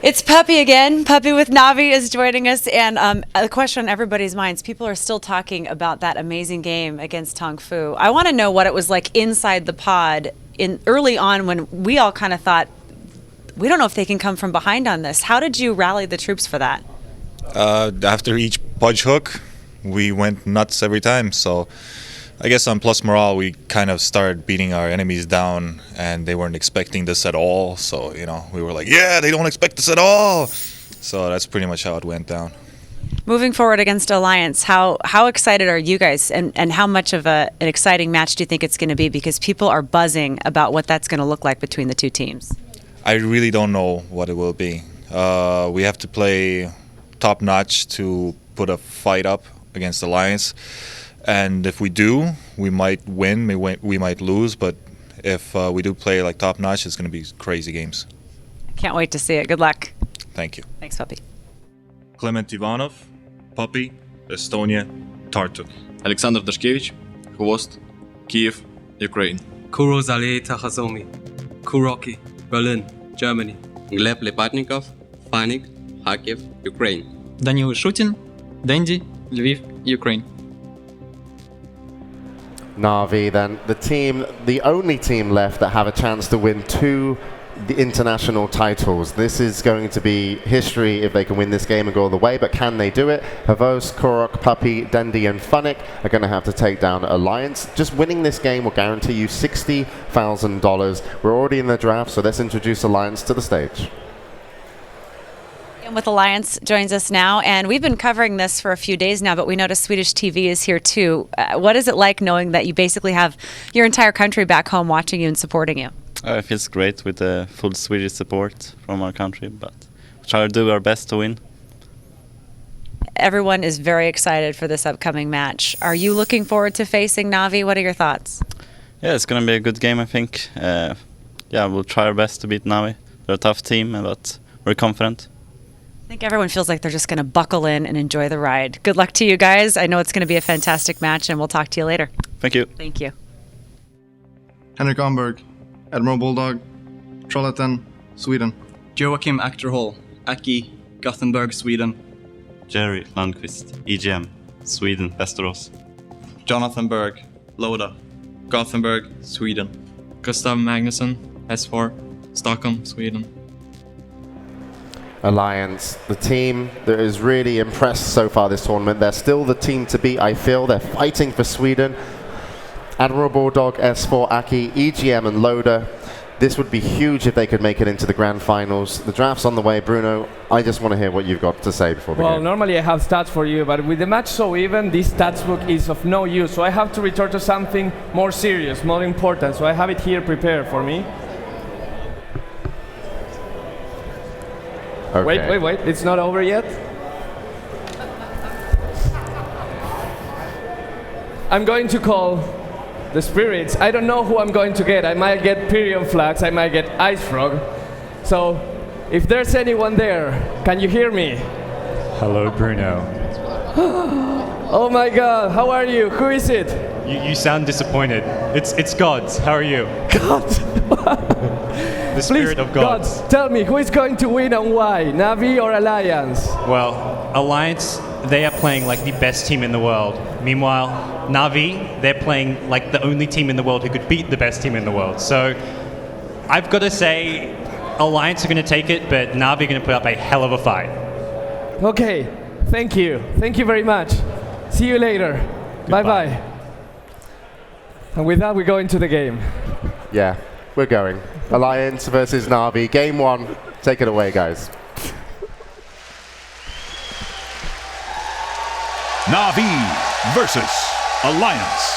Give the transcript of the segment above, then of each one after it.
It's Puppy again. Puppy with Navi is joining us. And a question on everybody's minds. People are still talking about that amazing game against Tong Fu. I want to know what it was like inside the pod early on when we all kind of thought, we don't know if they can come from behind on this. How did you rally the troops for that? After each budge hook, we went nuts every time. So I guess on plus morale, we kind of started beating our enemies down, and they weren't expecting this at all. So, we were like, yeah, they don't expect this at all. So that's pretty much how it went down. Moving forward against Alliance, how excited are you guys, and how much of an exciting match do you think it's going to be? Because people are buzzing about what that's going to look like between the two teams. I really don't know what it will be. We have to play top-notch to put a fight up against Alliance. And if we do, we might win, we might lose, but if we do play like top-notch, it's going to be crazy games. Can't wait to see it. Good luck. Thank you. Thanks, Puppy. Clement Ivanov, Puppy, Estonia, Tartu. Alexander Dashkevich, Hvost, Kiev, Ukraine. Kuro Zalei Takhazomi, Kuroki, Berlin, Germany. Gleb Lepatnikov, Fanik, Kharkiv, Ukraine. Данил Шутин, Денди, Lviv, Ukraine. Navi, then the only team left that have a chance to win two international titles. This is going to be history if they can win this game and go all the way, but can they do it? Havos, Korok, Puppy, Dendi, and Funnick are going to have to take down Alliance. Just winning this game will guarantee you $60,000. We're already in the draft, so let's introduce Alliance to the stage. With Alliance joins us now, and we've been covering this for a few days now, but we noticed Swedish TV is here too. What is it like knowing that you basically have your entire country back home watching you and supporting you? It feels great with the full Swedish support from our country, but we try to do our best to win. Everyone is very excited for this upcoming match. Are you looking forward to facing Navi? What are your thoughts? Yeah, it's going to be a good game, I think. We'll try our best to beat Navi. They're a tough team, but we're confident. I think everyone feels like they're just going to buckle in and enjoy the ride. Good luck to you guys. I know it's going to be a fantastic match, and we'll talk to you later. Thank you. Thank you. Henrik Arnberg, Admiral Bulldog, Trollhättan, Sweden. Joachim Achterhall, Aki, Gothenburg, Sweden. Jerry Lundqvist, EGM, Sweden, Västerås. Jonathan Berg, Loda, Gothenburg, Sweden. Gustav Magnusson, S4, Stockholm, Sweden. Alliance, the team that is really impressed so far this tournament. They're still the team to beat, I feel. They're fighting for Sweden. Admiral Bulldog, S4, Aki, EGM, and Loda. This would be huge if they could make it into the grand finals. The draft's on the way. Bruno, I just want to hear what you've got to say before the game. Well, normally I have stats for you, but with the match so even, this stats book is of no use. So I have to return to something more serious, more important. So I have it here prepared for me. Okay. Wait. It's not over yet. I'm going to call the spirits. I don't know who I'm going to get. I might get Pyrion Flax. I might get Ice Frog. So, if there's anyone there, can you hear me? Hello, Bruno. Oh my God, how are you? Who is it? You sound disappointed. It's gods. How are you? Gods. The spirit of gods. Tell me, who is going to win and why? Navi or Alliance? Well, Alliance, they are playing like the best team in the world. Meanwhile, Navi, they're playing like the only team in the world who could beat the best team in the world. So, I've got to say, Alliance are going to take it, but Navi are going to put up a hell of a fight. Okay, thank you. Thank you very much. See you later. Bye-bye. And with that, we go into the game. Yeah, we're going. Alliance versus Navi. Game one. Take it away, guys. Navi versus Alliance.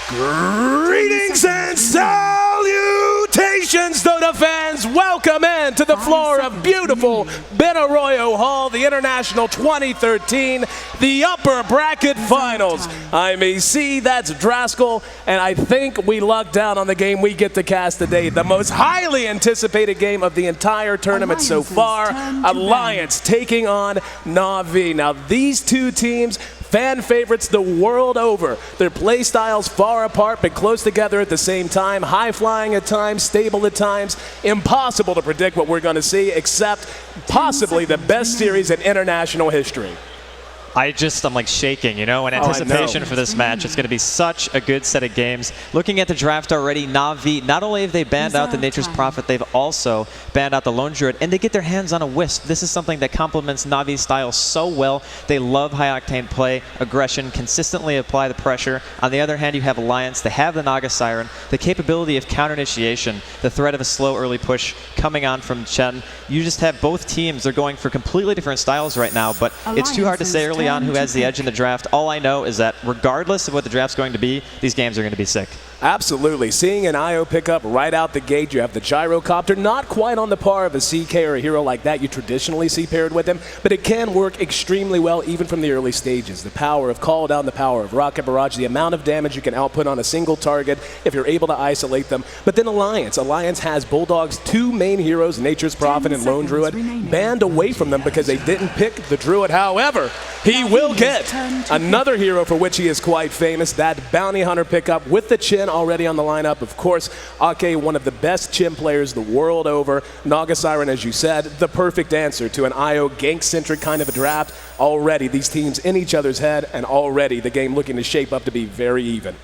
Greetings and salutations, DOTA fans! Welcome in to the floor of beautiful Ben Arroyo Hall, the International 2013, the upper bracket finals. I'm AC, that's Draskell, and I think we lucked out on the game we get to cast today. The most highly anticipated game of the entire tournament so far. Alliance taking on Navi. Now, these two teams Fan favorites the world over. Their play styles far apart but close together at the same time. High flying at times, stable at times. Impossible to predict what we're going to see, except possibly the best series in international history. I'm like shaking, you know, in anticipation for this match. It's going to be such a good set of games. Looking at the draft already, Na'Vi, not only have they banned out the Nature's Prophet, they've also banned out the Lone Druid, and they get their hands on a Wisp. This is something that complements Na'Vi's style so well. They love high-octane play, aggression, consistently apply the pressure. On the other hand, you have Alliance. They have the Naga Siren, the capability of counter-initiation, the threat of a slow early push coming on from Chen. You just have both teams. They're going for completely different styles right now, but it's too hard to say early on who has the edge in the draft. All I know is that regardless of what the draft's going to be, these games are going to be sick. Absolutely. Seeing an IO pick up right out the gate, you have the Gyrocopter, not quite on the par of a CK or a hero like that you traditionally see paired with him, but it can work extremely well even from the early stages. The power of Call Down, the power of Rocket Barrage, the amount of damage you can output on a single target if you're able to isolate them. But then Alliance has Bulldog's two main heroes, Nature's Prophet and Lone Druid, banned away from them because they didn't pick the Druid. However, he will get another hero for which he is quite famous, that Bounty Hunter pickup with the Chin already on the lineup. Of course, Ake, one of the best Chin players the world over. Naga Siren, as you said, the perfect answer to an IO gank-centric kind of a draft. Already these teams in each other's head, and already the game looking to shape up to be very even.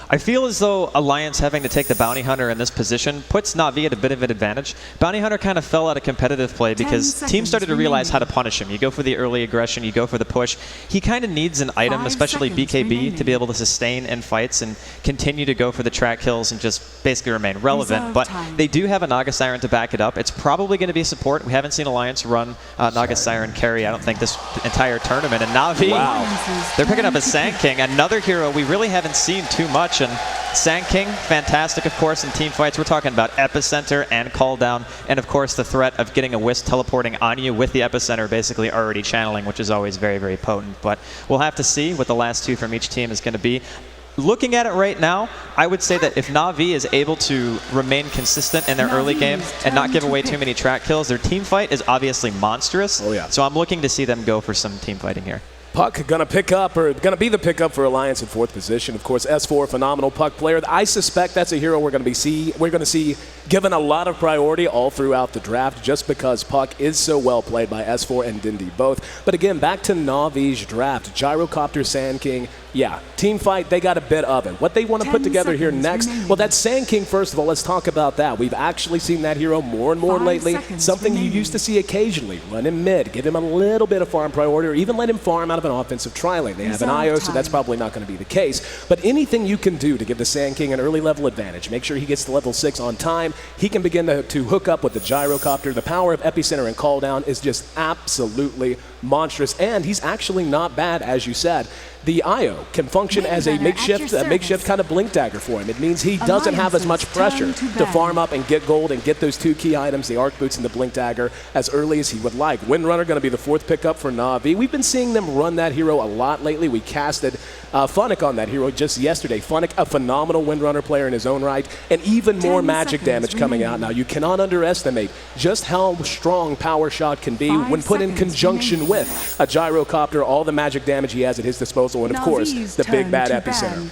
I feel as though Alliance having to take the Bounty Hunter in this position puts Na'Vi at a bit of an advantage. Bounty Hunter kind of fell out of competitive play because teams started to realize how to punish him. You go for the early aggression, you go for the push. He kind of needs an item, especially BKB, to be able to sustain in fights and continue to go for the track kills and just basically remain relevant. But they do have a Naga Siren to back it up. It's probably going to be support. We haven't seen Alliance run Naga Siren carry, I don't think, this entire tournament. And Na'Vi, they're picking up a Sand King, another hero we really haven't seen too much. And Sand King, fantastic, of course, in team fights. We're talking about Epicenter and Call Down, and of course the threat of getting a Wisp teleporting on you with the Epicenter basically already channeling, which is always very, very potent. But we'll have to see what the last two from each team is going to be. Looking at it right now, I would say that if Na'Vi is able to remain consistent in their early game and not give away too many track kills, their team fight is obviously monstrous. Oh, yeah. So I'm looking to see them go for some team fighting here. Puck gonna pick up, or gonna be the pickup for Alliance in 4th position. Of course, S4, phenomenal Puck player. I suspect that's a hero we're gonna see given a lot of priority all throughout the draft, just because Puck is so well played by S4 and Dindy both. But again, back to Na'Vi's draft. Gyrocopter, Sand King. Yeah, team fight, they got a bit of it. What they want to put together here next, well, that's Sand King, first of all. Let's talk about that. We've actually seen that hero more and more lately. Something you used to see occasionally. Run him mid, give him a little bit of farm priority, or even let him farm out of an offensive tri-lane. They have an IO, so that's probably not going to be the case. But anything you can do to give the Sand King an early level advantage, make sure he gets to level 6 on time, he can begin to hook up with the Gyrocopter. The power of Epicenter and Call Down is just absolutely monstrous, and he's actually not bad, as you said. The IO can function as a makeshift kind of blink dagger for him. It means he doesn't have as much pressure to farm up and get gold and get those two key items, the Arc Boots and the blink dagger, as early as he would like. Windrunner going to be the 4th pickup for Na'Vi. We've been seeing them run that hero a lot lately. We casted Funnick on that hero just yesterday. Funnick, a phenomenal Windrunner player in his own right, and even more magic damage coming out now. You cannot underestimate just how strong Power Shot can be when put in conjunction with a Gyrocopter, all the magic damage he has at his disposal, and of course, the big bad Epicenter.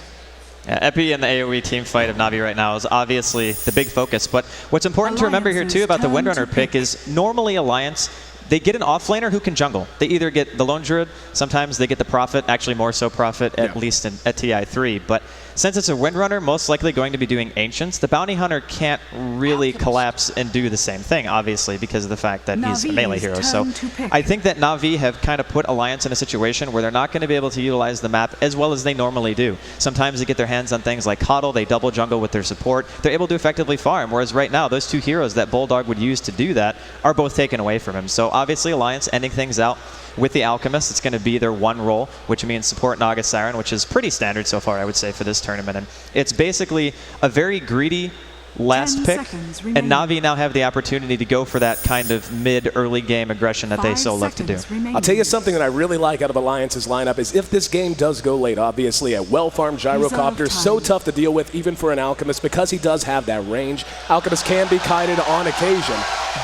Yeah, Epi and the AoE team fight of Na'Vi right now is obviously the big focus, but what's important to remember here too about the Windrunner pick is normally Alliance, they get an offlaner who can jungle. They either get the Lone Druid, sometimes they get the Prophet, actually more so Prophet, at least at TI3, but since it's a Windrunner, most likely going to be doing Ancients, the Bounty Hunter can't really collapse and do the same thing, obviously, because of the fact that he's a melee hero. So I think that Na'Vi have kind of put Alliance in a situation where they're not going to be able to utilize the map as well as they normally do. Sometimes they get their hands on things like Coddle, they double jungle with their support, they're able to effectively farm, whereas right now, those two heroes that Bulldog would use to do that are both taken away from him. So obviously Alliance ending things out with the Alchemist. It's going to be their one role, which means support Naga Siren, which is pretty standard so far, I would say, for this tournament. And it's basically a very greedy last pick, and Na'Vi now have the opportunity to go for that kind of mid-early game aggression that they so love to do. I'll tell you something that I really like out of Alliance's lineup is if this game does go late, obviously a well-farmed Gyrocopter, so tough to deal with even for an Alchemist because he does have that range. Alchemist can be kited on occasion,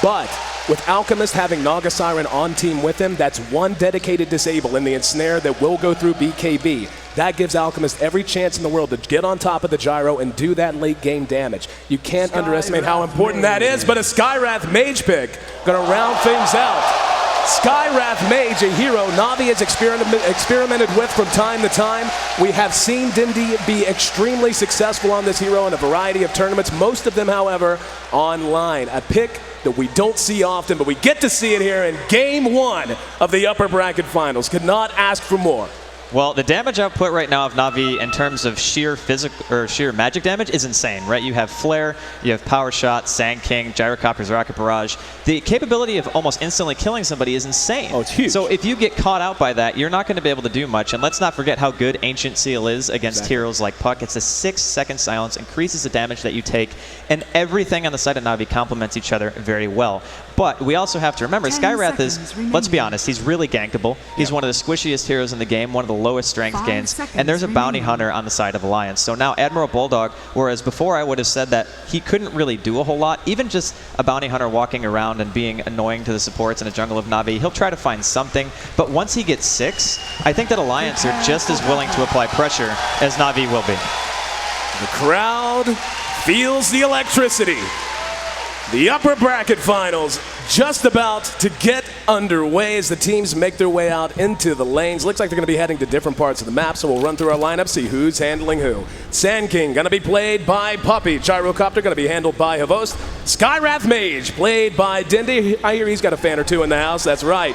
but with Alchemist having Naga Siren on team with him, that's one dedicated disable in the ensnare that will go through BKB. That gives Alchemist every chance in the world to get on top of the gyro and do that late game damage. You can't underestimate how important that is, but a Skywrath Mage pick gonna round things out. Skywrath Mage, a hero Na'Vi has experimented with from time to time. We have seen Dindy be extremely successful on this hero in a variety of tournaments, most of them, however, online. A pick that we don't see often, but we get to see it here in Game 1 of the upper bracket finals. Could not ask for more. Well, the damage output right now of Na'Vi in terms of sheer physical or sheer magic damage is insane, right? You have Flare, you have Power Shot, Sand King, Gyrocopters, Rocket Barrage. The capability of almost instantly killing somebody is insane. Oh, it's huge. So if you get caught out by that, you're not going to be able to do much. And let's not forget how good Ancient Seal is against heroes like Puck. It's a 6-second silence, increases the damage that you take, and everything on the side of Na'Vi complements each other very well. But we also have to remember, Skywrath is, let's be honest, he's really gankable. He's one of the squishiest heroes in the game, one of the lowest strength gains, and there's a bounty hunter on the side of Alliance. So now Admiral Bulldog, whereas before I would have said that he couldn't really do a whole lot, even just a bounty hunter walking around and being annoying to the supports in a jungle of Na'Vi, he'll try to find something, but once he gets 6, I think that Alliance are just as willing to apply pressure as Na'Vi will be. The crowd feels the electricity. The upper bracket finals just about to get underway as the teams make their way out into the lanes. Looks like they're going to be heading to different parts of the map, so we'll run through our lineup, see who's handling who. Sand King going to be played by Puppy. Gyrocopter going to be handled by Havost. Skywrath Mage played by Dindy. I hear he's got a fan or two in the house. That's right.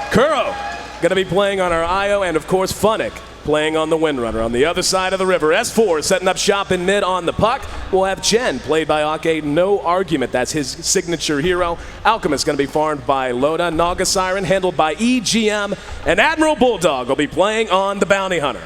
Kuro going to be playing on our IO, and of course Funnick playing on the Windrunner. On the other side of the river, S4 setting up shop in mid on the Puck. We'll have Jen played by Ake, no argument. That's his signature hero. Alchemist going to be farmed by Loda. Naga Siren handled by EGM. And Admiral Bulldog will be playing on the Bounty Hunter.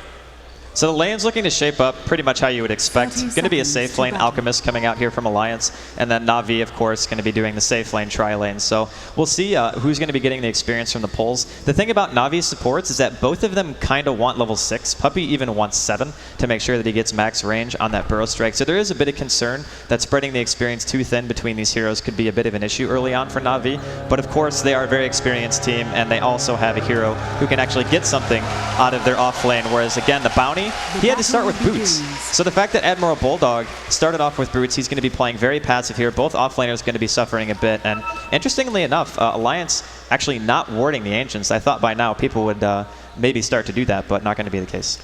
So the lane's looking to shape up pretty much how you would expect. Going to be a safe lane, Alchemist coming out here from Alliance, and then Na'Vi, of course, going to be doing the safe lane, tri-lane. So we'll see who's going to be getting the experience from the pulls. The thing about Na'Vi's supports is that both of them kind of want level 6. Puppy even wants 7 to make sure that he gets max range on that Burrow Strike. So there is a bit of concern that spreading the experience too thin between these heroes could be a bit of an issue early on for Na'Vi. But of course, they are a very experienced team, and they also have a hero who can actually get something out of their off lane. Whereas again, the Bounty, he had to start with Boots. So the fact that Admiral Bulldog started off with Boots, he's going to be playing very passive here. Both offlaners going to be suffering a bit. And interestingly enough, Alliance actually not warding the Ancients. I thought by now people would maybe start to do that, but not going to be the case.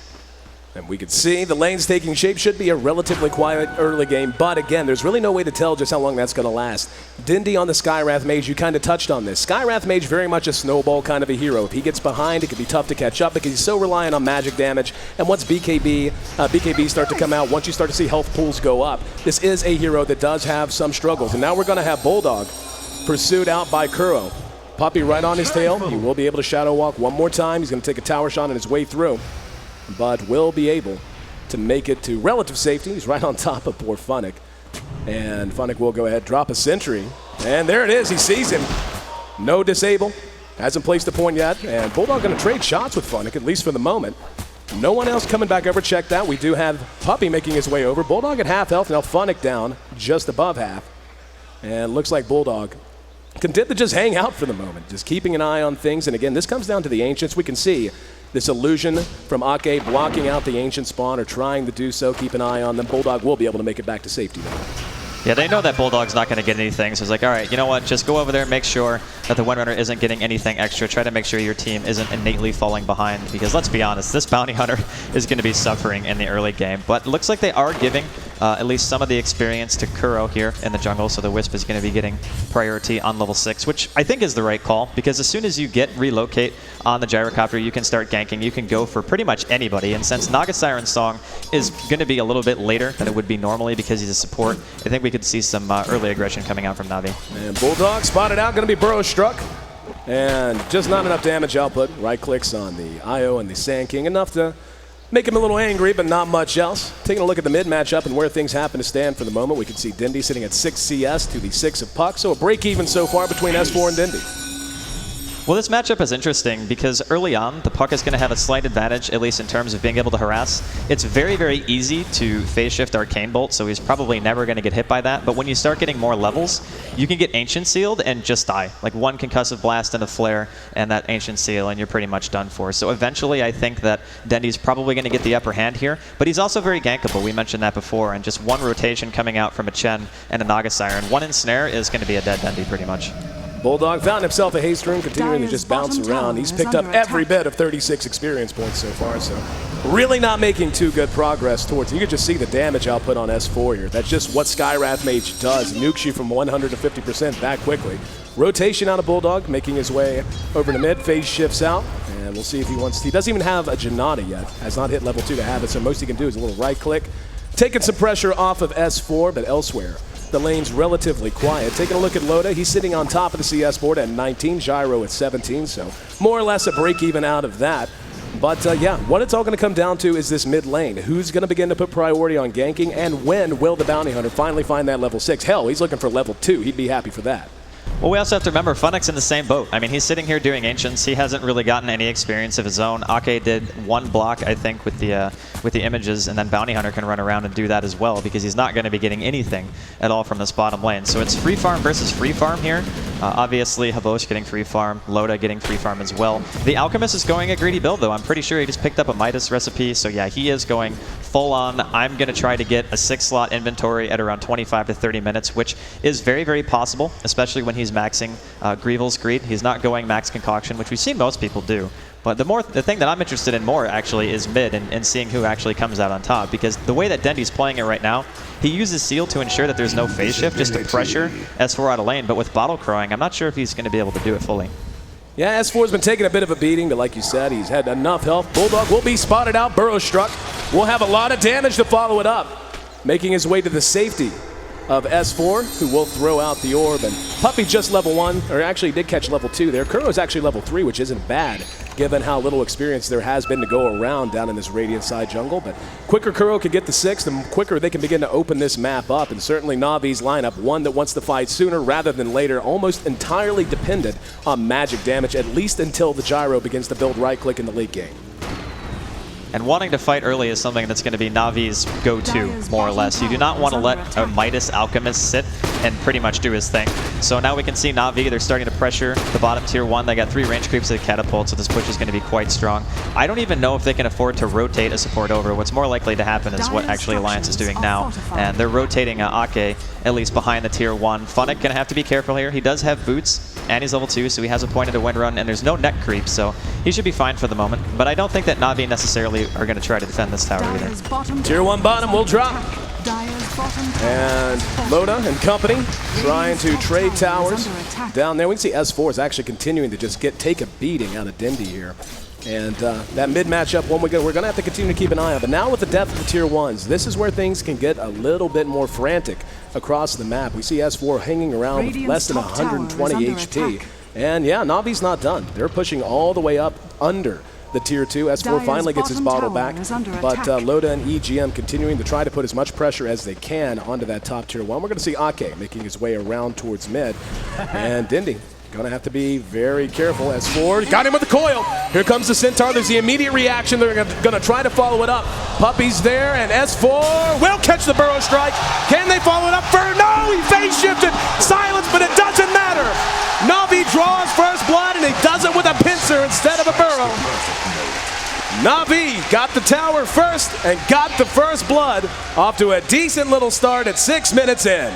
And we can see the lanes taking shape. Should be a relatively quiet early game, but again, there's really no way to tell just how long that's going to last. Dindy on the Skywrath Mage, you kind of touched on this. Skywrath Mage, very much a snowball kind of a hero. If he gets behind, it could be tough to catch up because he's so reliant on magic damage. And once BKB start to come out, once you start to see health pools go up, this is a hero that does have some struggles. And now we're going to have Bulldog pursued out by Kuro. Puppy right on his tail. He will be able to shadow walk one more time. He's going to take a tower shot on his way through, but will be able to make it to relative safety. He's right on top of poor Funnick. And Funnick will go ahead, drop a sentry. And there it is, he sees him. No disable, hasn't placed a point yet. And Bulldog gonna trade shots with Funnick, at least for the moment. No one else coming back over, check that. We do have Puppy making his way over. Bulldog at half health, now Funnick down just above half. And looks like Bulldog content to just hang out for the moment, just keeping an eye on things. And again, this comes down to the Ancients. We can see this illusion from Ake blocking out the Ancient spawn or trying to do so. Keep an eye on them. Bulldog will be able to make it back to safety though. Yeah, they know that Bulldog's not going to get anything, so it's like, all right, you know what, just go over there, make sure that the Windrunner isn't getting anything extra. Try to make sure your team isn't innately falling behind, because let's be honest, this Bounty Hunter is going to be suffering in the early game. But it looks like they are giving at least some of the experience to Kuro here in the jungle, so the Wisp is going to be getting priority on level 6, which I think is the right call, because as soon as you get relocate on the Gyrocopter, you can start ganking, you can go for pretty much anybody, and since Naga Siren's song is going to be a little bit later than it would be normally because he's a support, I think we could see some early aggression coming out from Na'Vi. And Bulldog spotted out, going to be Burrow struck, and just not enough damage output. Right clicks on the IO and the Sand King, enough to make him a little angry, but not much else. Taking a look at the mid matchup and where things happen to stand for the moment, we can see Dindy sitting at 6 CS to the 6 of Puck, so a break even so far between S4 and Dindy. Well, this matchup is interesting because early on, the puck is going to have a slight advantage, at least in terms of being able to harass. It's very, very easy to phase shift Arcane Bolt, so he's probably never going to get hit by that. But when you start getting more levels, you can get Ancient Sealed and just die. Like one Concussive Blast and a Flare and that Ancient Seal, and you're pretty much done for. So eventually, I think that Dendy's probably going to get the upper hand here. But he's also very gankable. We mentioned that before. And just one rotation coming out from a Chen and a Naga Siren. One Ensnare is going to be a dead Dendy pretty much. Bulldog found himself a haste room, continuing to just bounce around. He's picked up every bit of 36 experience points so far, so really not making too good progress towards it. You can just see the damage output on S4 here. That's just what Skywrath Mage does. Nukes you from 100 to 50% that quickly. Rotation out of Bulldog, making his way over to mid. Phase shifts out, and we'll see if he wants to. He doesn't even have a Janata yet. Has not hit level 2 to have it, so most he can do is a little right click. Taking some pressure off of S4, but elsewhere, the lane's relatively quiet. Taking a look at Loda, he's sitting on top of the CS board at 19, Gyro at 17, so more or less a break even out of that. But yeah, what it's all going to come down to is this mid lane. Who's going to begin to put priority on ganking, and when will the Bounty Hunter finally find that level 6? Hell, he's looking for level 2. He'd be happy for that. Well, we also have to remember, Funnick's in the same boat. I mean, he's sitting here doing Ancients. He hasn't really gotten any experience of his own. Ake did one block, I think, with the images, and then Bounty Hunter can run around and do that as well, because he's not going to be getting anything at all from this bottom lane. So it's free farm versus free farm here. Obviously, Havosh getting free farm, Loda getting free farm as well. The Alchemist is going a greedy build, though. I'm pretty sure he just picked up a Midas recipe, so yeah, he is going full on. I'm going to try to get a 6-slot inventory at around 25 to 30 minutes, which is very, very possible, especially when he's maxing Greevil's Greed. He's not going max Concoction, which we've seen most people do. But the thing that I'm interested in more, actually, is mid and seeing who actually comes out on top. Because the way that Dendy's playing it right now, he uses Seal to ensure that there's no phase shift, just to pressure S4 out of lane. But with Bottle Crowing, I'm not sure if he's going to be able to do it fully. Yeah, S4's been taking a bit of a beating, but like you said, he's had enough health. Bulldog will be spotted out. Burrow struck. Will have a lot of damage to follow it up. Making his way to the safety of S4, who will throw out the orb. And Puppy just level 1, or actually did catch level 2 there. Kuro's actually level 3, which isn't bad, given how little experience there has been to go around down in this Radiant side jungle. But quicker Kuro can get the 6, the quicker they can begin to open this map up. And certainly Navi's lineup, one that wants to fight sooner rather than later, almost entirely dependent on magic damage, at least until the Gyro begins to build right-click in the late game. And wanting to fight early is something that's going to be Navi's go-to, more or less. You do not want to let a Midas Alchemist sit and pretty much do his thing. So now we can see Navi, they're starting to pressure the bottom tier 1. They got 3 range creeps to the catapult, so this push is going to be quite strong. I don't even know if they can afford to rotate a support over. What's more likely to happen is what actually Alliance is doing now. And they're rotating Ake, at least behind the tier 1. Funnick going to have to be careful here. He does have boots, and he's level 2, so he has a point at a wind run, and there's no net creep, so he should be fine for the moment. But I don't think that Navi necessarily are going to try to defend this tower either. Tier 1 bottom will drop. And Loda and company trying to trade towers down there. We can see S4 is actually continuing to just take a beating out of Dendy here. And that mid matchup, we're going to have to continue to keep an eye on. But now with the depth of the tier 1s, this is where things can get a little bit more frantic across the map. We see S4 hanging around with less than 120 HP. And yeah, Navi's not done. They're pushing all the way up under the tier 2. S4 finally gets his bottle back, but Loda and EGM continuing to try to put as much pressure as they can onto that top tier 1. We're going to see Ake making his way around towards mid, and Dindy going to have to be very careful. S4 got him with the coil. Here comes the Centaur. There's the immediate reaction. They're going to try to follow it up. Puppy's there, and S4 will catch the Burrow Strike. Can they follow it up? No, he phase shifted. Silence, but it doesn't matter. Navi draws first blood, and he does it with a pincer instead of a burrow. Navi got the tower first and got the first blood, off to a decent little start at 6 minutes in.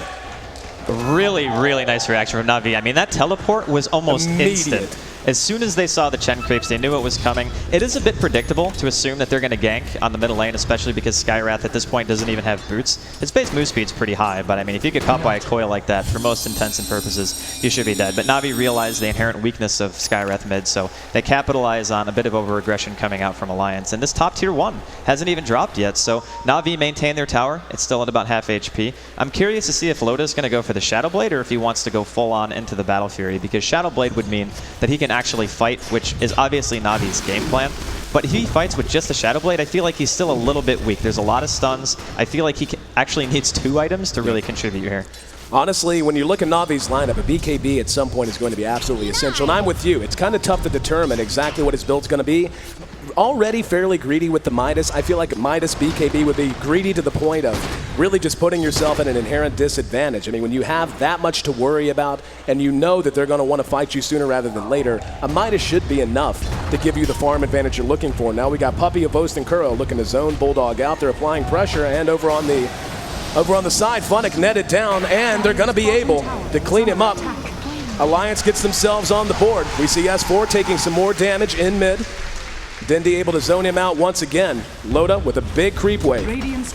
Really, really nice reaction from Navi. I mean, that teleport was almost immediate. instant. As soon as they saw the Chen creeps, they knew it was coming. It is a bit predictable to assume that they're going to gank on the middle lane, especially because Skywrath at this point doesn't even have boots. His base move speed's pretty high, but I mean, if you get caught by a coil like that, for most intents and purposes, you should be dead. But Navi realized the inherent weakness of Skywrath mid, so they capitalize on a bit of over-aggression coming out from Alliance. And this top tier 1 hasn't even dropped yet, so Navi maintain their tower. It's still at about half HP. I'm curious to see if Loda's going to go for the Shadow Blade or if he wants to go full-on into the Battle Fury, because Shadow Blade would mean that he can actually fight, which is obviously Navi's game plan. But if he fights with just the Shadow Blade, I feel like he's still a little bit weak. There's a lot of stuns. I feel like he actually needs 2 items to really contribute here. honestly, when you look at Navi's lineup, a BKB at some point is going to be absolutely essential. And I'm with you. It's kind of tough to determine exactly what his build's going to be. Already fairly greedy with the Midas. I feel like Midas BKB would be greedy to the point of really just putting yourself at an inherent disadvantage. I mean, when you have that much to worry about and you know that they're going to want to fight you sooner rather than later, a Midas should be enough to give you the farm advantage you're looking for. Now we got Puppey, Avost, and Kuro looking to zone Bulldog out there, applying pressure, and over on the side, Funnick netted down, and they're going to be able to clean him up. Alliance gets themselves on the board. We see S4 taking some more damage in mid. Dendi able to zone him out once again. Loda with a big creep wave,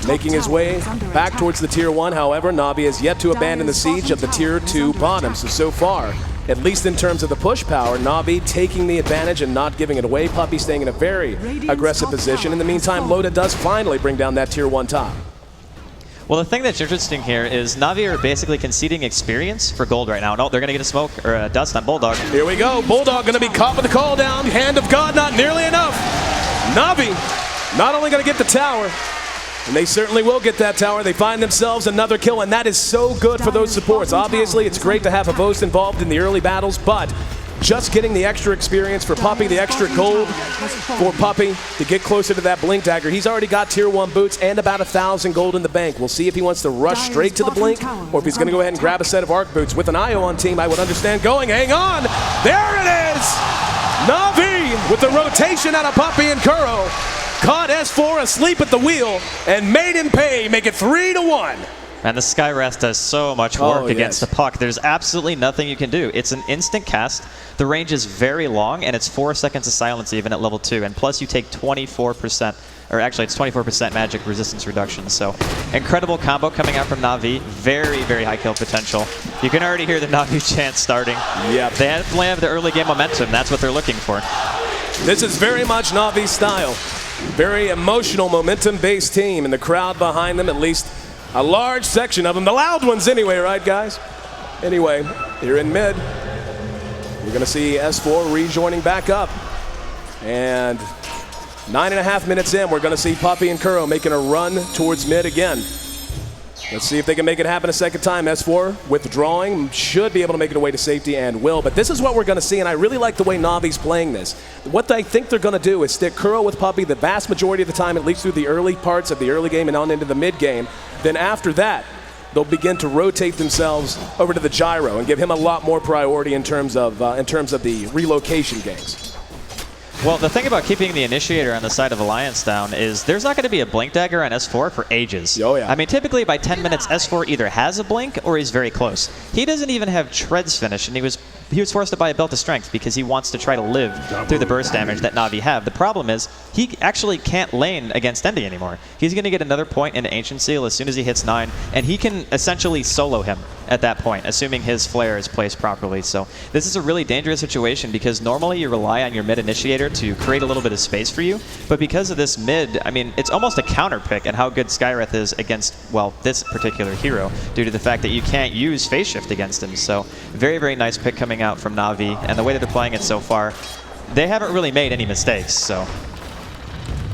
making his way back towards the Tier 1. However, Navi has yet to abandon the siege of the Tier 2 bottom. So far, at least in terms of the push power, Navi taking the advantage and not giving it away. Puppey staying in a very aggressive position. In the meantime, Loda does finally bring down that Tier 1 top. Well, the thing that's interesting here is Navi are basically conceding experience for gold right now. No, they're going to get a smoke or a dust on Bulldog. Here we go. Bulldog going to be caught with the call down. Hand of God, not nearly enough. Navi not only going to get the tower, and they certainly will get that tower. They find themselves another kill, and that is so good for those supports. Obviously, it's great to have Avost involved in the early battles, but just getting the extra experience for Puppey, the extra gold for Puppey to get closer to that Blink Dagger. He's already got Tier 1 boots and about 1,000 gold in the bank. We'll see if he wants to rush straight to the Blink or if he's going to go ahead and grab a set of Arc boots. With an IO on team, I would understand going. Hang on. There it is. Navi with the rotation out of Puppey and Kuro. Caught S4 asleep at the wheel and made him pay. Make it 3-1. And the Skyrest does so much work against the puck. There's absolutely nothing you can do. It's an instant cast. The range is very long, and it's 4 seconds of silence even at level 2. And plus you take 24%, or actually it's 24% magic resistance reduction. So incredible combo coming out from Navi. Very, very high kill potential. You can already hear the Navi chant starting. Yep. They definitely have the early game momentum. That's what they're looking for. This is very much Navi's style. Very emotional, momentum-based team, and the crowd behind them, at least a large section of them, the loud ones anyway, right guys? Anyway, here in mid, we're gonna see S4 rejoining back up. And 9.5 minutes in, we're gonna see Puppey and Kuro making a run towards mid again. Let's see if they can make it happen a second time. S4 withdrawing, should be able to make it away to safety and will. But this is what we're going to see, and I really like the way Navi's playing this. What I think they're going to do is stick Kuro with Puppey the vast majority of the time, at least through the early parts of the early game and on into the mid game. Then after that, they'll begin to rotate themselves over to the Gyro and give him a lot more priority in terms of the relocation ganks. Well, the thing about keeping the Initiator on the side of Alliance down is there's not going to be a Blink Dagger on S4 for ages. Oh, yeah. I mean, typically by 10 minutes, S4 either has a Blink or he's very close. He doesn't even have Treads finish, and he was forced to buy a Belt of Strength because he wants to try to live through the burst damage that Navi have. The problem is he actually can't lane against Dendi anymore. He's going to get another point into Ancient Seal as soon as he hits 9, and he can essentially solo him at that point, assuming his flare is placed properly. So this is a really dangerous situation because normally you rely on your mid Initiator to create a little bit of space for you, but because of this mid, I mean, it's almost a counter pick at how good Skyreth is against, well, this particular hero, due to the fact that you can't use Phase Shift against him. So very, very nice pick coming out from Navi, and the way that they're playing it so far, they haven't really made any mistakes, so.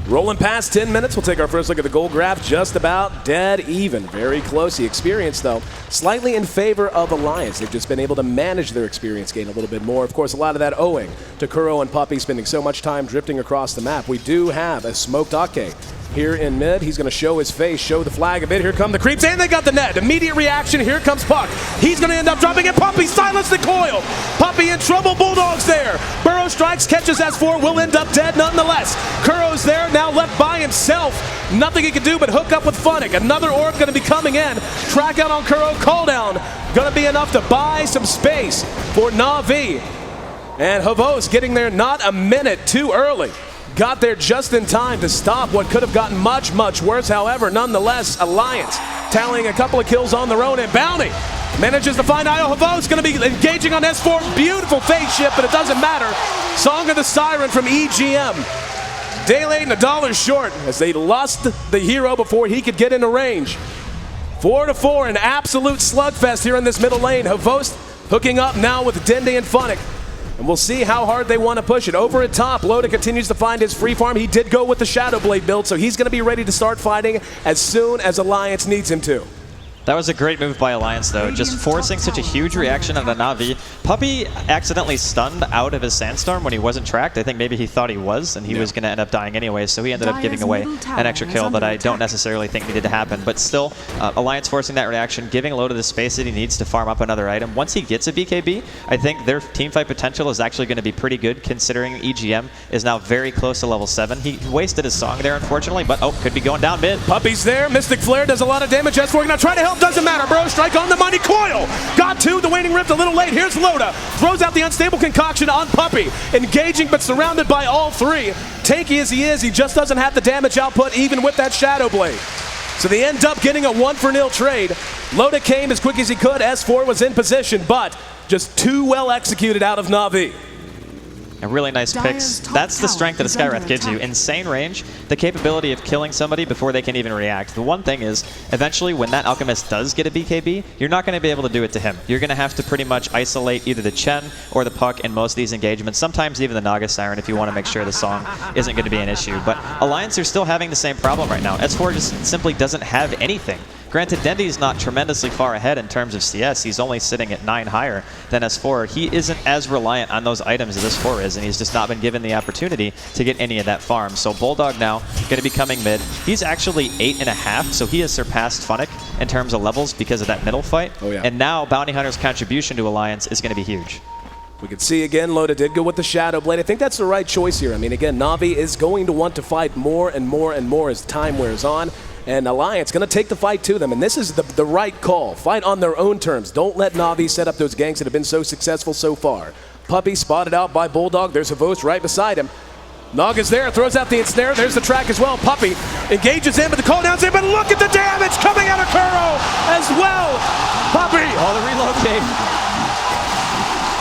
Rolling past 10 minutes, we'll take our first look at the goal graph. Just about dead even. Very close. The experience, though, slightly in favor of Alliance. They've just been able to manage their experience gain a little bit more. Of course, a lot of that owing to Kuro and Puppey spending so much time drifting across the map. We do have a smoked Ake here in mid. He's going to show his face, show the flag a bit. Here come the creeps, and they got the net. Immediate reaction. Here comes Puck. He's going to end up dropping it. Puppey silenced the coil. Puppey in trouble. Bulldog's there. Burrow strikes, catches S4, will end up dead nonetheless. Kuro's there, now left by himself. Nothing he can do but hook up with Funnick. Another orb going to be coming in. Track out on Kuro. Call down. Going to be enough to buy some space for Navi. And Havos getting there not a minute too early. Got there just in time to stop what could have gotten much, much worse. However, nonetheless, Alliance tallying a couple of kills on their own, and Bounty manages to find Io. Havos going to be engaging on S4. Beautiful phase shift, but it doesn't matter. Song of the Siren from EGM. Day late and $1 short as they lost the hero before he could get into range. 4-4, an absolute slugfest here in this middle lane. Havos hooking up now with Dendi and Funnick. And we'll see how hard they want to push it. Over at top, Loda continues to find his free farm. He did go with the Shadow Blade build, so he's going to be ready to start fighting as soon as Alliance needs him to. That was a great move by Alliance, though, just forcing such a huge reaction on a Na'Vi. Puppey accidentally stunned out of his Sandstorm when he wasn't tracked. I think maybe he thought he was, and he was going to end up dying anyway, so he ended up giving away an extra kill that I don't necessarily think needed to happen. But still, Alliance forcing that reaction, giving Loda the space that he needs to farm up another item. Once he gets a BKB, I think their teamfight potential is actually going to be pretty good, considering EGM is now very close to level 7. He wasted his song there, unfortunately, but could be going down mid. Puppey's there. Mystic Flare does a lot of damage. S4 gonna try to help. Doesn't matter. Bro Strike on the money. Coil got to the Waning Rift a little late. Here's Loda. Throws out the unstable concoction on Puppey. Engaging but surrounded by all three. Tanky as he is, he just doesn't have the damage output even with that Shadow Blade. So they end up getting a 1-for-0 trade. Loda came as quick as he could. S4 was in position, but just too well executed out of Na'Vi. And really nice picks. That's the strength that a Skywrath gives you. Insane range, the capability of killing somebody before they can even react. The one thing is, eventually when that Alchemist does get a BKB, you're not going to be able to do it to him. You're going to have to pretty much isolate either the Chen or the Puck in most of these engagements, sometimes even the Naga Siren if you want to make sure the song isn't going to be an issue. But Alliance are still having the same problem right now. S4 just simply doesn't have anything. Granted, Dendy's not tremendously far ahead in terms of CS. He's only sitting at 9 higher than S4. He isn't as reliant on those items as S4 is, and he's just not been given the opportunity to get any of that farm. So Bulldog now going to be coming mid. He's actually 8.5, so he has surpassed Funnick in terms of levels because of that middle fight. Oh, yeah. And now Bounty Hunter's contribution to Alliance is going to be huge. We can see again, Loda did go with the Shadow Blade. I think that's the right choice here. I mean, again, Na'Vi is going to want to fight more and more and more as time wears on. And Alliance going to take the fight to them. And this is the right call. Fight on their own terms. Don't let Na'Vi set up those ganks that have been so successful so far. Puppey spotted out by Bulldog. There's Havos right beside him. Nog is there, throws out the ensnare. There's the track as well. Puppey engages in, but the call down's in. But look at the damage coming out of Kuro as well. Puppey. Oh, the reload came.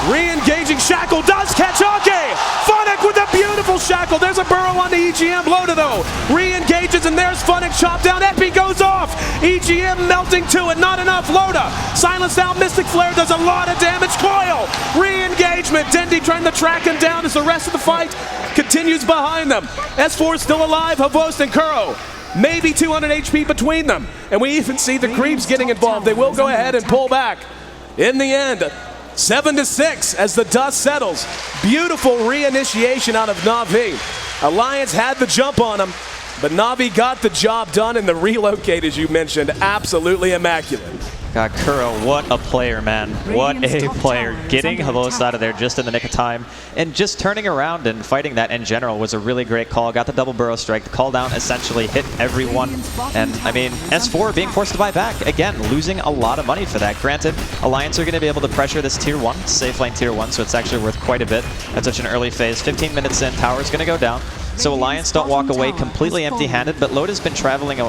Re-engaging Shackle does catch Ake! Funnick with a beautiful Shackle. There's a burrow on the EGM. Loda though re-engages and there's Funnick. Chop down. Epi goes off. EGM melting to it. Not enough. Loda silenced out. Mystic Flare does a lot of damage. Coil. Re-engagement. Dendy trying to track him down as the rest of the fight continues behind them. S4 still alive. Havos and Kuro. Maybe 200 HP between them. And we even see the creeps getting involved. They will go ahead and pull back. In the end, 7-6 as the dust settles. Beautiful reinitiation out of Na'Vi. Alliance had the jump on them, but Na'Vi got the job done, and the relocate, as you mentioned, absolutely immaculate. God, Kuro, what a player, man. What a player. Getting Havos out of there just in the nick of time and just turning around and fighting that in general was a really great call. Got the double burrow strike. The call down essentially hit everyone. And, I mean, S4 being forced to buy back. Again, losing a lot of money for that. Granted, Alliance are going to be able to pressure this tier 1, safe lane tier 1, so it's actually worth quite a bit at such an early phase. 15 minutes in, tower's going to go down. So Alliance don't walk away completely empty-handed, but Loda's been traveling a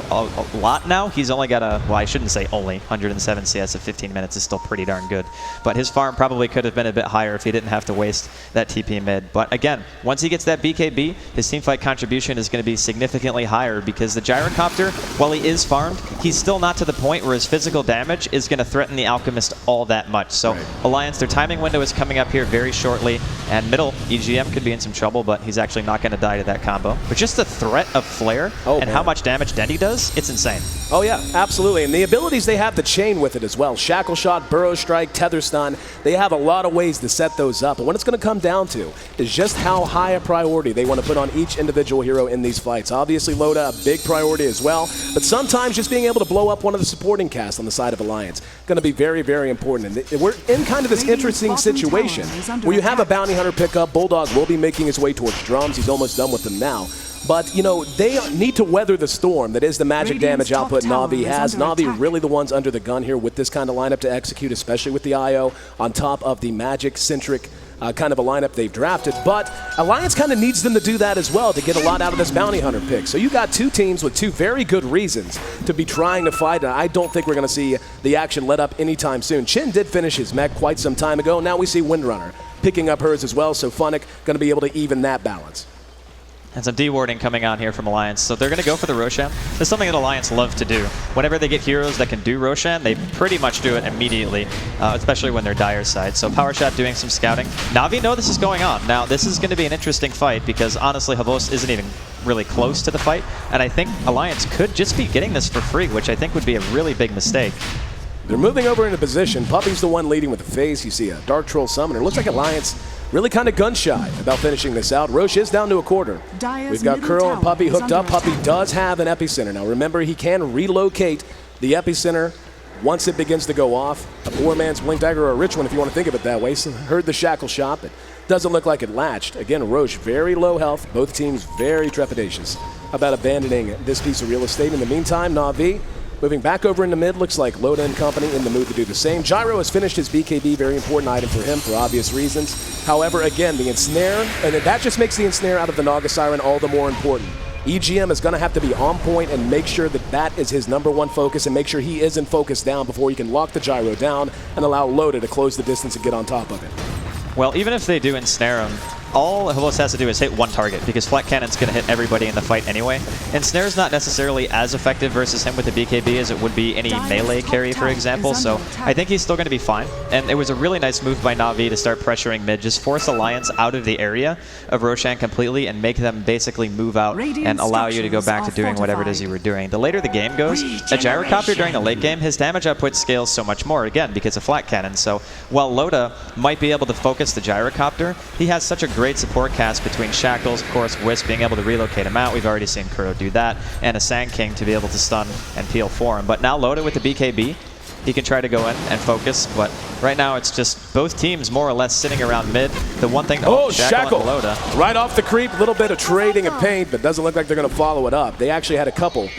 lot now. He's only got well, I shouldn't say only, 107 CS at 15 minutes is still pretty darn good. But his farm probably could have been a bit higher if he didn't have to waste that TP mid. But again, once he gets that BKB, his teamfight contribution is going to be significantly higher because the Gyrocopter, while he is farmed, he's still not to the point where his physical damage is going to threaten the Alchemist all that much. So Alliance, their timing window is coming up here very shortly, and middle, EGM could be in some trouble, but he's actually not going to die to that combo. But just the threat of Flare and how much damage Dendy does, it's insane. Oh yeah, absolutely. And the abilities they have to chain with it as well. Shackle Shot, Burrow Strike, Tether Stun. They have a lot of ways to set those up. And what it's going to come down to is just how high a priority they want to put on each individual hero in these fights. Obviously, Loda, a big priority as well. But sometimes just being able to blow up one of the supporting casts on the side of Alliance going to be very, very important. And we're in kind of this interesting situation where you have a Bounty Hunter pickup. Bulldog will be making his way towards drums. He's almost done with them now. But, you know, they need to weather the storm that is the magic damage output Na'Vi has. Na'Vi really the ones under the gun here with this kind of lineup to execute, especially with the IO on top of the magic-centric kind of a lineup they've drafted. But Alliance kind of needs them to do that as well to get a lot out of this Bounty Hunter pick. So you got two teams with two very good reasons to be trying to fight, and I don't think we're going to see the action let up anytime soon. Chin did finish his mech quite some time ago. Now we see Windrunner picking up hers as well, so Funnick going to be able to even that balance. And some dewarding coming on here from Alliance. So they're going to go for the Roshan. This is something that Alliance love to do. Whenever they get heroes that can do Roshan, they pretty much do it immediately, especially when they're Dire side. So Power Shot doing some scouting. Na'Vi know this is going on. Now, this is going to be an interesting fight because, honestly, Havos isn't even really close to the fight. And I think Alliance could just be getting this for free, which I think would be a really big mistake. They're moving over into position. Puppy's the one leading with the phase. You see a Dark Troll Summoner. Looks like Alliance really kind of gun-shy about finishing this out. Roche is down to a quarter. We've got Kuro and Puppy hooked up. Puppy does have an epicenter. Now remember, he can relocate the epicenter once it begins to go off. A poor man's Blink Dagger or a rich one, if you want to think of it that way. So heard the Shackle shot, but doesn't look like it latched. Again, Roche, very low health. Both teams very trepidatious about abandoning this piece of real estate. In the meantime, Na'Vi moving back over into mid. Looks like Loda and company in the mood to do the same. Gyro has finished his BKB, very important item for him for obvious reasons. However, again, the Ensnare, and that just makes the Ensnare out of the Naga Siren all the more important. EGM is going to have to be on point and make sure that that is his #1 focus and make sure he isn't focused down before he can lock the Gyro down and allow Loda to close the distance and get on top of it. Well, even if they do ensnare him, all Havos has to do is hit one target because Flat Cannon's going to hit everybody in the fight anyway. Ensnare's not necessarily as effective versus him with the BKB as it would be any melee carry, for example, so I think he's still going to be fine. And it was a really nice move by Na'Vi to start pressuring mid, just force Alliance out of the area of Roshan completely and make them basically move out and allow you to go back to doing whatever it is you were doing. The later the game goes, a Gyrocopter during the late game, his damage output scales so much more, again, because of Flat Cannon. So while Loda might be able to focus the Gyrocopter, he has such a great support cast between Shackles, of course, Wisp being able to relocate him out. We've already seen Kuro do that, and a Sand King to be able to stun and peel for him. But now Loda with the BKB, he can try to go in and focus, but right now it's just both teams more or less sitting around mid. The one thing, Shackle and Loda. Right off the creep, a little bit of trading and paint, but doesn't look like they're going to follow it up. They actually had a couple.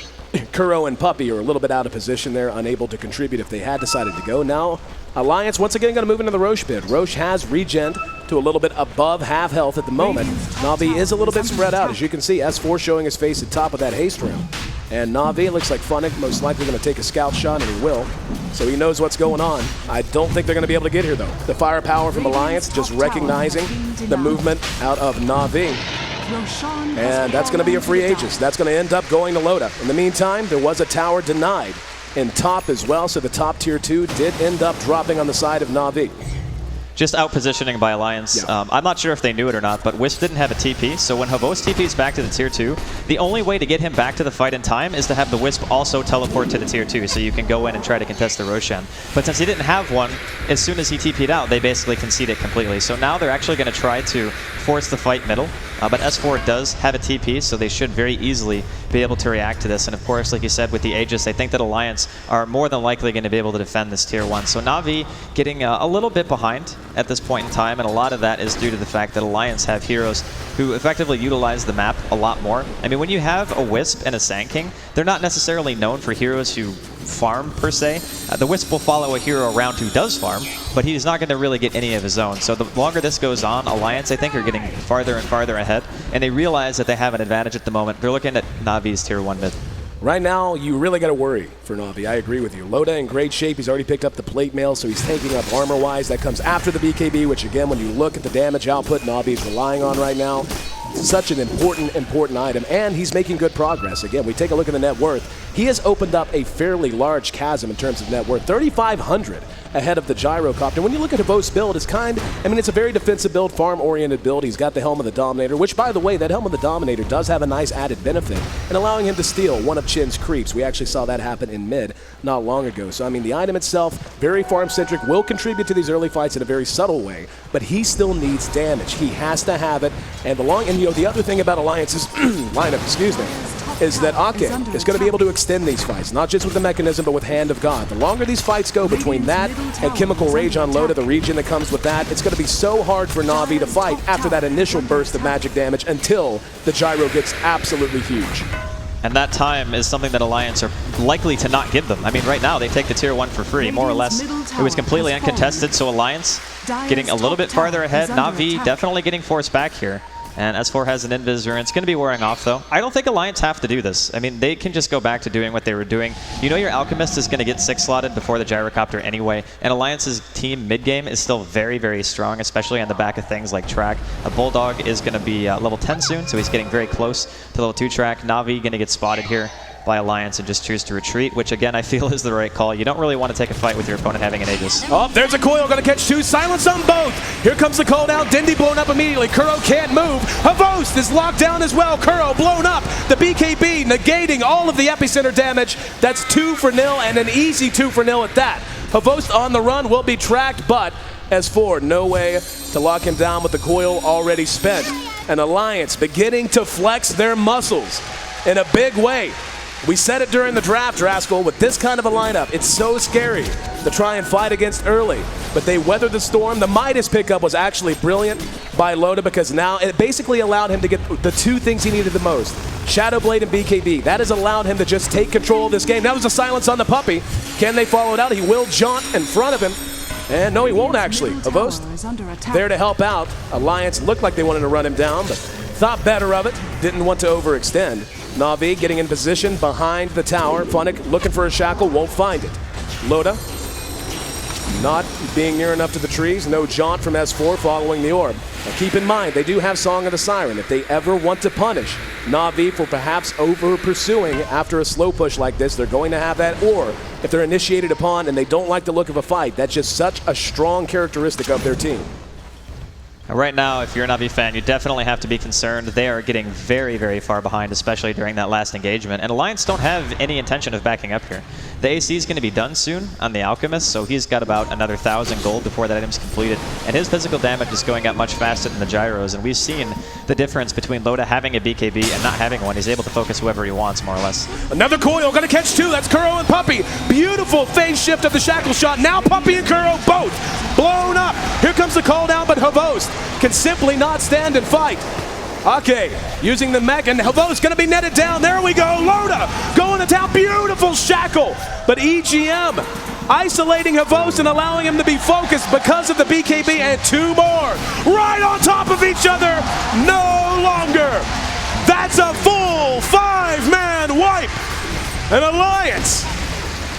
Kuro and Puppy are a little bit out of position there, unable to contribute if they had decided to go. Now, Alliance once again going to move into the Roche pit. Roche has regened to a little bit above half health at the moment. Na'Vi is a little bit spread out. As you can see, S4 showing his face at top of that haste room. And Na'Vi looks like Funnick most likely going to take a scout shot, and he will. So he knows what's going on. I don't think they're going to be able to get here, though. The firepower from Alliance just recognizing the movement out of Na'Vi. And that's going to be a free Aegis. That's going to end up going to Loda. In the meantime, there was a tower denied in top as well, so the top tier 2 did end up dropping on the side of Na'Vi. Just out positioning by Alliance. Yeah. I'm not sure if they knew it or not, but Wisp didn't have a TP, so when Havos TP's back to the tier 2, the only way to get him back to the fight in time is to have the Wisp also teleport to the tier 2, so you can go in and try to contest the Roshan. But since he didn't have one, as soon as he TP'd out, they basically concede it completely. So now they're actually going to try to force the fight middle, but S4 does have a TP, so they should very easily be able to react to this. And of course, like you said, with the Aegis, I think that Alliance are more than likely going to be able to defend this tier 1. So Na'Vi getting a little bit behind at this point in time, and a lot of that is due to the fact that Alliance have heroes who effectively utilize the map a lot more. I mean, when you have a Wisp and a Sand King, they're not necessarily known for heroes who farm, per se. The Wisp will follow a hero around who does farm, but he's not going to really get any of his own. So the longer this goes on, Alliance, I think, are getting farther and farther ahead, and they realize that they have an advantage at the moment. They're looking at Navi's tier 1 mid. Right now, you really got to worry for Na'Vi. I agree with you. Loda in great shape. He's already picked up the plate mail, so he's taking up armor-wise. That comes after the BKB, which, again, when you look at the damage output Na'Vi is relying on right now, such an important item, and he's making good progress. Again, we take a look at the net worth. He has opened up a fairly large chasm in terms of net worth, 3,500 ahead of the Gyrocopter. When you look at Havos' build, it's it's a very defensive build, farm-oriented build. He's got the Helm of the Dominator, which, by the way, that Helm of the Dominator does have a nice added benefit in allowing him to steal one of Chin's creeps. We actually saw that happen in mid not long ago. So, I mean, the item itself, very farm-centric, will contribute to these early fights in a very subtle way, but he still needs damage. He has to have it, and the other thing about Alliance's lineup, is that Ake is going to be able to extend these fights, not just with the mechanism, but with Hand of God. The longer these fights go between that and Chemical Rage on Loda, the region that comes with that, it's going to be so hard for Na'Vi to fight after that initial burst of magic damage until the Gyro gets absolutely huge. And that time is something that Alliance are likely to not give them. I mean, right now, they take the tier 1 for free, more or less. It was completely uncontested, so Alliance getting a little bit farther ahead. Na'Vi definitely getting forced back here. And S4 has an Invis rune. It's going to be wearing off, though. I don't think Alliance have to do this. I mean, they can just go back to doing what they were doing. You know your Alchemist is going to get 6-slotted before the Gyrocopter anyway, and Alliance's team mid-game is still very, very strong, especially on the back of things like track. A Bulldog is going to be level 10 soon, so he's getting very close to level 2 track. Na'Vi going to get spotted here. by Alliance and just choose to retreat, which again I feel is the right call. You don't really want to take a fight with your opponent having an Aegis. Oh, there's a coil, gonna catch two. Silence on both. Here comes the call down. Dindy blown up immediately. Kuro can't move. Havost is locked down as well. Kuro blown up. The BKB negating all of the epicenter damage. That's 2-0 and an easy 2-0 at that. Havost on the run will be tracked, but S4, no way to lock him down with the coil already spent. And Alliance beginning to flex their muscles in a big way. We said it during the draft, Draskell, with this kind of a lineup, it's so scary to try and fight against early. But they weathered the storm. The Midas pickup was actually brilliant by Loda because now it basically allowed him to get the two things he needed the most. Shadow Blade and BKB. That has allowed him to just take control of this game. That was a silence on the puppy. Can they follow it out? He will jaunt in front of him. And no, he won't actually. Havost there to help out. Alliance looked like they wanted to run him down, but thought better of it. Didn't want to overextend. Na'Vi getting in position behind the tower. Funnick looking for a shackle, won't find it. Loda not being near enough to the trees. No jaunt from S4 following the orb. Now keep in mind, they do have Song of the Siren. If they ever want to punish Na'Vi for perhaps over-pursuing after a slow push like this, they're going to have that. Or if they're initiated upon and they don't like the look of a fight, that's just such a strong characteristic of their team. Right now, if you're a Na'Vi fan, you definitely have to be concerned. They are getting very, very far behind, especially during that last engagement. And Alliance don't have any intention of backing up here. The AC is going to be done soon on the Alchemist, so he's got about another 1,000 gold before that item's completed. And his physical damage is going up much faster than the gyros. And we've seen the difference between Loda having a BKB and not having one. He's able to focus whoever he wants, more or less. Another coil, gonna catch two. That's Kuro and Puppy. Beautiful phase shift of the shackle shot. Now Puppy and Kuro both blown up. Here comes the call down, but Havost can simply not stand and fight. Okay, using the mech, and Havost gonna be netted down. There we go. Loda going to town. Beautiful shackle, but EGM isolating Havost and allowing him to be focused because of the BKB, and two more right on top of each other. No longer. That's a full 5-man wipe. An Alliance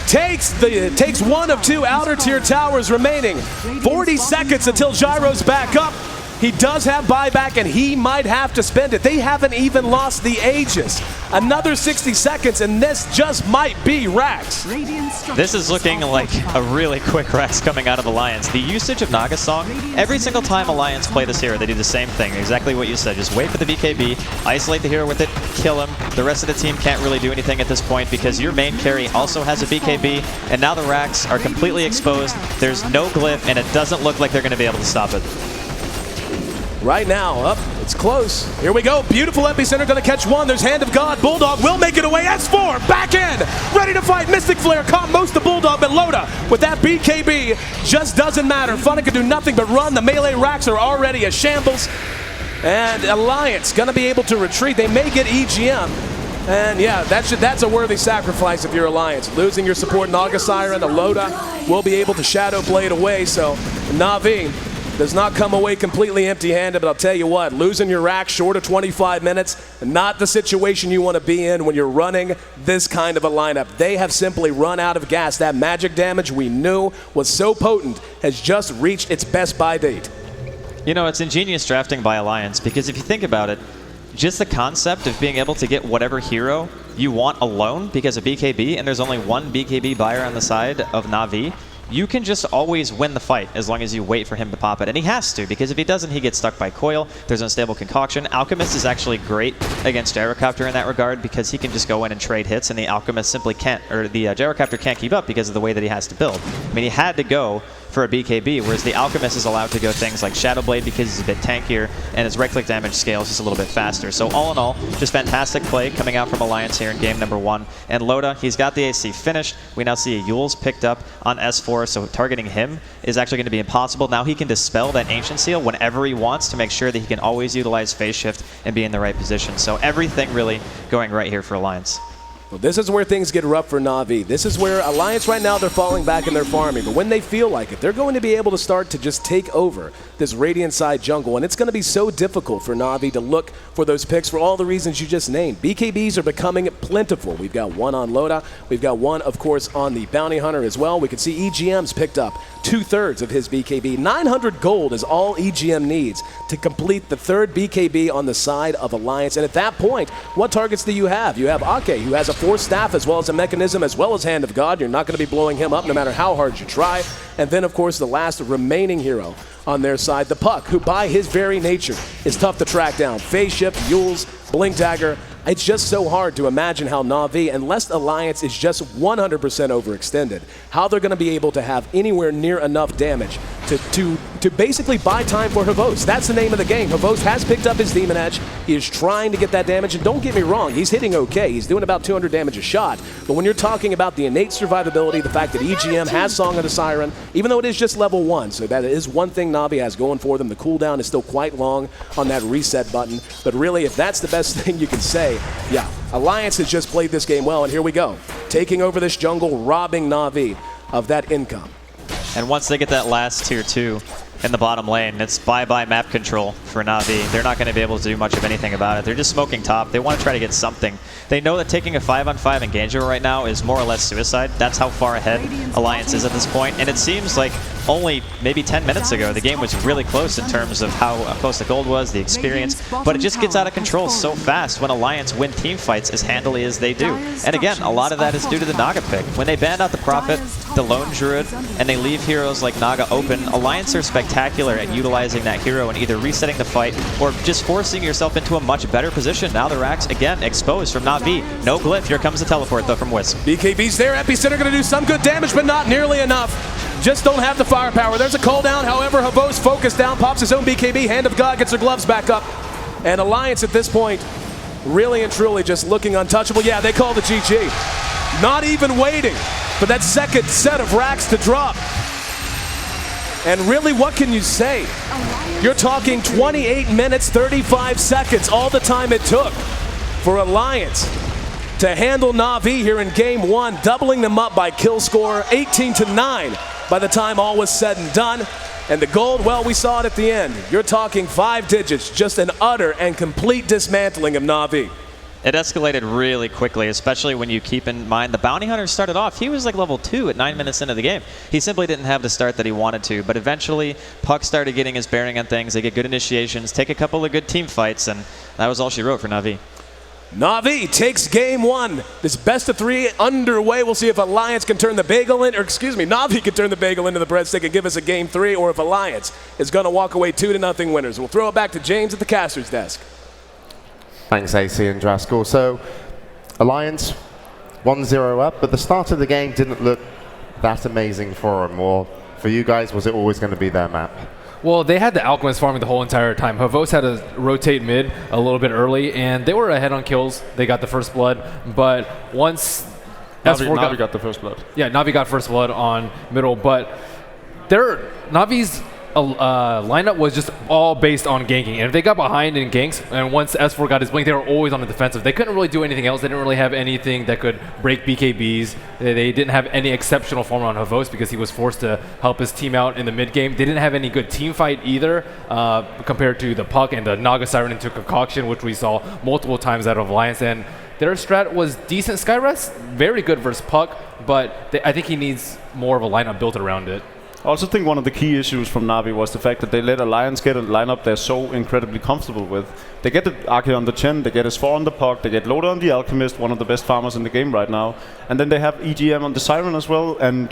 takes one of two outer tier towers remaining. 40 seconds until Gyro's back up. He does have buyback, and he might have to spend it. They haven't even lost the Aegis. Another 60 seconds, and this just might be Rax. This is looking like a really quick Rax coming out of Alliance. The usage of Naga Song, every single time Alliance play this hero, they do the same thing. Exactly what you said. Just wait for the BKB, isolate the hero with it, kill him. The rest of the team can't really do anything at this point because your main carry also has a BKB, and now the Rax are completely exposed. There's no glyph, and it doesn't look like they're going to be able to stop it. Right now, up, it's close. Here we go, beautiful epicenter, gonna catch one. There's Hand of God, Bulldog will make it away. S4, back in, ready to fight. Mystic Flare caught most of Bulldog, but Loda with that BKB just doesn't matter. Funnick can do nothing but run. The melee racks are already a shambles. And Alliance gonna be able to retreat. They may get EGM. And yeah, that's a worthy sacrifice if you're Alliance. Losing your support Naga Siren, the Loda will be able to Shadow Blade away, so Na'Vi does not come away completely empty-handed, but I'll tell you what, losing your rack short of 25 minutes, not the situation you want to be in when you're running this kind of a lineup. They have simply run out of gas. That magic damage we knew was so potent has just reached its best by date. You know, it's ingenious drafting by Alliance, because if you think about it, just the concept of being able to get whatever hero you want alone because of BKB, and there's only one BKB buyer on the side of Na'Vi, you can just always win the fight as long as you wait for him to pop it. And he has to, because if he doesn't, he gets stuck by Coil. There's Unstable Concoction. Alchemist is actually great against Gyrocopter in that regard because he can just go in and trade hits, and the Alchemist simply can't, or the Gyrocopter can't keep up because of the way that he has to build. I mean, he had to go for a BKB, whereas the Alchemist is allowed to go things like Shadow Blade because he's a bit tankier, and his right-click damage scales just a little bit faster. So all in all, just fantastic play coming out from Alliance here in game number 1. And Loda, he's got the AC finished. We now see a Yule's picked up on S4, so targeting him is actually going to be impossible. Now he can dispel that Ancient Seal whenever he wants to make sure that he can always utilize Phase Shift and be in the right position. So everything really going right here for Alliance. Well, this is where things get rough for Na'Vi. This is where Alliance right now, they're falling back in their farming. But when they feel like it, they're going to be able to start to just take over this Radiant side jungle. And it's going to be so difficult for Na'Vi to look for those picks for all the reasons you just named. BKBs are becoming plentiful. We've got one on Loda. We've got one, of course, on the Bounty Hunter as well. We can see EGM's picked up 2/3 of his BKB. 900 gold is all EGM needs to complete the third BKB on the side of Alliance. And at that point, what targets do you have? You have Ake, who has a Force Staff as well as a Mechanism as well as Hand of God. You're not going to be blowing him up no matter how hard you try. And then, of course, the last remaining hero on their side, the Puck, who by his very nature is tough to track down. Phase Shift, Yules, Blink Dagger. It's just so hard to imagine how Na'Vi, unless Alliance is just 100% overextended, how they're going to be able to have anywhere near enough damage to basically buy time for Havos. That's the name of the game. Havos has picked up his Demon Edge. He is trying to get that damage, and don't get me wrong, he's hitting okay. He's doing about 200 damage a shot, but when you're talking about the innate survivability, the fact that EGM has Song of the Siren, even though it is just level 1, so that is one thing Na'Vi has going for them. The cooldown is still quite long on that reset button, but really, if that's the best thing you can say, yeah, Alliance has just played this game well, and here we go. Taking over this jungle, robbing Na'Vi of that income. And once they get that last tier 2 in the bottom lane, it's bye-bye map control for Na'Vi. They're not going to be able to do much of anything about it. They're just smoking top. They want to try to get something. They know that taking a 5-on-5 engagement right now is more or less suicide. That's how far ahead Alliance is at this point. And it seems like only maybe 10 minutes ago, the game was really close in terms of how close the gold was, the experience, but it just gets out of control so fast when Alliance win team fights as handily as they do. And again, a lot of that is due to the Naga pick. When they banned out the Prophet, the Lone Druid, and they leave heroes like Naga open, Alliance are spectacular at utilizing that hero and either resetting the fight or just forcing yourself into a much better position. Now the Rax, again, exposed from Na'Vi. No glyph. Here comes the teleport, though, from Wisp. BKB's there. Epicenter going to do some good damage, but not nearly enough. Just don't have the firepower. There's a call down. However, Havos focused down, pops his own BKB. Hand of God gets her gloves back up. And Alliance at this point, really and truly just looking untouchable. Yeah, they call the GG. Not even waiting for that second set of racks to drop. And really, what can you say? You're talking 28 minutes, 35 seconds, all the time it took for Alliance to handle Na'Vi here in game 1, doubling them up by kill score, 18-9 by the time all was said and done. And the gold, well, we saw it at the end. You're talking 5 digits, just an utter and complete dismantling of Na'Vi. It escalated really quickly, especially when you keep in mind the Bounty Hunter started off. He was like level 2 at 9 minutes into the game. He simply didn't have the start that he wanted to, but eventually Puck started getting his bearing on things. They get good initiations, take a couple of good team fights, and that was all she wrote for Na'Vi. Na'Vi takes game 1. This best of 3 underway. We'll see if Alliance can turn the bagel in, or excuse me, Na'Vi can turn the bagel into the breadstick and give us a game 3, or if Alliance is going to walk away 2-0 winners. We'll throw it back to James at the caster's desk. Thanks, AC and Draskell. So, Alliance 1-0 up, but the start of the game didn't look that amazing for them. Or for you guys, was it always going to be their map? Well, they had the Alchemist farming the whole entire time. Havos had to rotate mid a little bit early, and they were ahead on kills. They got the first blood, but once Na'Vi got the first blood. Yeah, Na'Vi got first blood on middle, but Na'Vi's lineup was just all based on ganking. And if they got behind in ganks, and once S4 got his blink, they were always on the defensive. They couldn't really do anything else. They didn't really have anything that could break BKBs. They didn't have any exceptional form on Havos because he was forced to help his team out in the mid game. They didn't have any good team fight either compared to the Puck and the Naga Siren into Concoction, which we saw multiple times out of Alliance. And their strat was decent. Skyrest, very good versus Puck, but I think he needs more of a lineup built around it. I also think one of the key issues from Na'Vi was the fact that they let Alliance get a lineup they're so incredibly comfortable with. They get the Arche on the Chen, they get S4 on the Puck, they get Loda on the Alchemist, one of the best farmers in the game right now. And then they have EGM on the Siren as well, and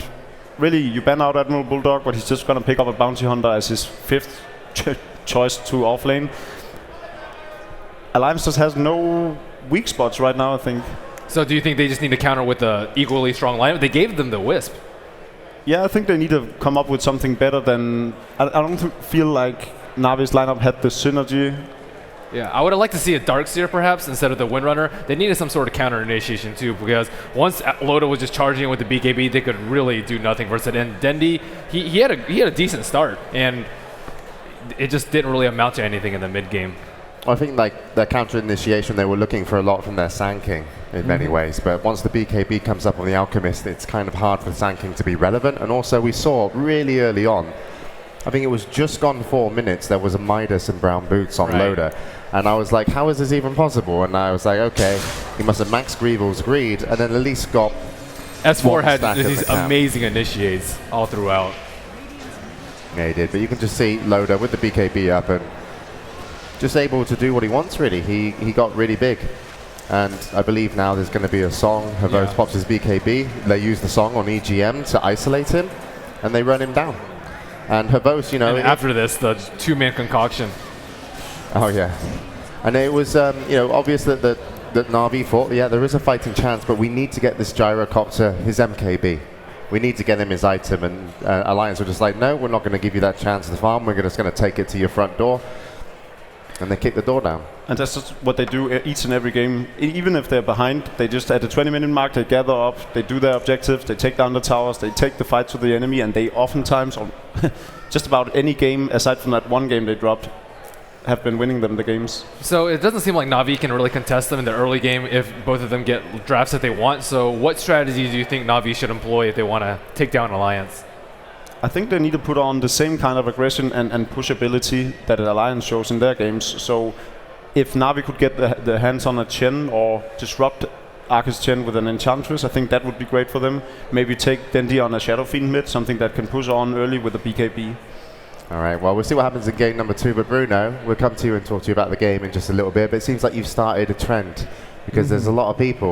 really, you ban out Admiral Bulldog, but he's just going to pick up a Bounty Hunter as his 5th choice to offlane. Alliance just has no weak spots right now, I think. So do you think they just need to counter with an equally strong lineup? They gave them the Wisp. Yeah, I think they need to come up with something better than... I don't feel like Na'Vi's lineup had the synergy. Yeah, I would have liked to see a Darkseer perhaps instead of the Windrunner. They needed some sort of counter initiation too, because once Loda was just charging with the BKB, they could really do nothing versus it. And Dendi, he had a decent start, and it just didn't really amount to anything in the mid game. I think like their counter initiation, they were looking for a lot from their Sand King in many ways, but once the BKB comes up on the Alchemist, it's kind of hard for Sand King to be relevant. And also we saw really early on, I think it was just gone 4 minutes, there was a Midas and brown boots on Loda. And I was like, how is this even possible? And I was like, okay, he must have maxed Greevil's Greed, and then at least got S4 had these amazing initiates all throughout. Yeah, he did, but you can just see Loda with the BKB up and just able to do what he wants, really. He got really big. And I believe now there's going to be a song. Havos pops his BKB. They use the song on EGM to isolate him, and they run him down. And Havos, you know... And after this, the two-man concoction. Oh, yeah. And it was, you know, obvious that Na'Vi thought, yeah, there is a fighting chance, but we need to get this gyrocopter, his MKB. We need to get him his item. And Alliance were just like, no, we're not going to give you that chance to farm. We're just going to take it to your front door. And they kick the door down. And that's just what they do each and every game. Even if they're behind, they just at the 20-minute mark, they gather up, they do their objectives, they take down the towers, they take the fight to the enemy, and they oftentimes, on just about any game, aside from that one game they dropped, have been winning them the games. So it doesn't seem like Na'Vi can really contest them in the early game if both of them get drafts that they want. So what strategy do you think Na'Vi should employ if they want to take down Alliance? I think they need to put on the same kind of aggression and pushability that Alliance shows in their games. So if Na'Vi could get the hands on a Chen or disrupt Arcus Chen with an Enchantress, I think that would be great for them. Maybe take Dendi on a Shadow Fiend mid, something that can push on early with a BKB. All right, well, we'll see what happens in game number 2. But Bruno, we'll come to you and talk to you about the game in just a little bit. But it seems like you've started a trend because there's a lot of people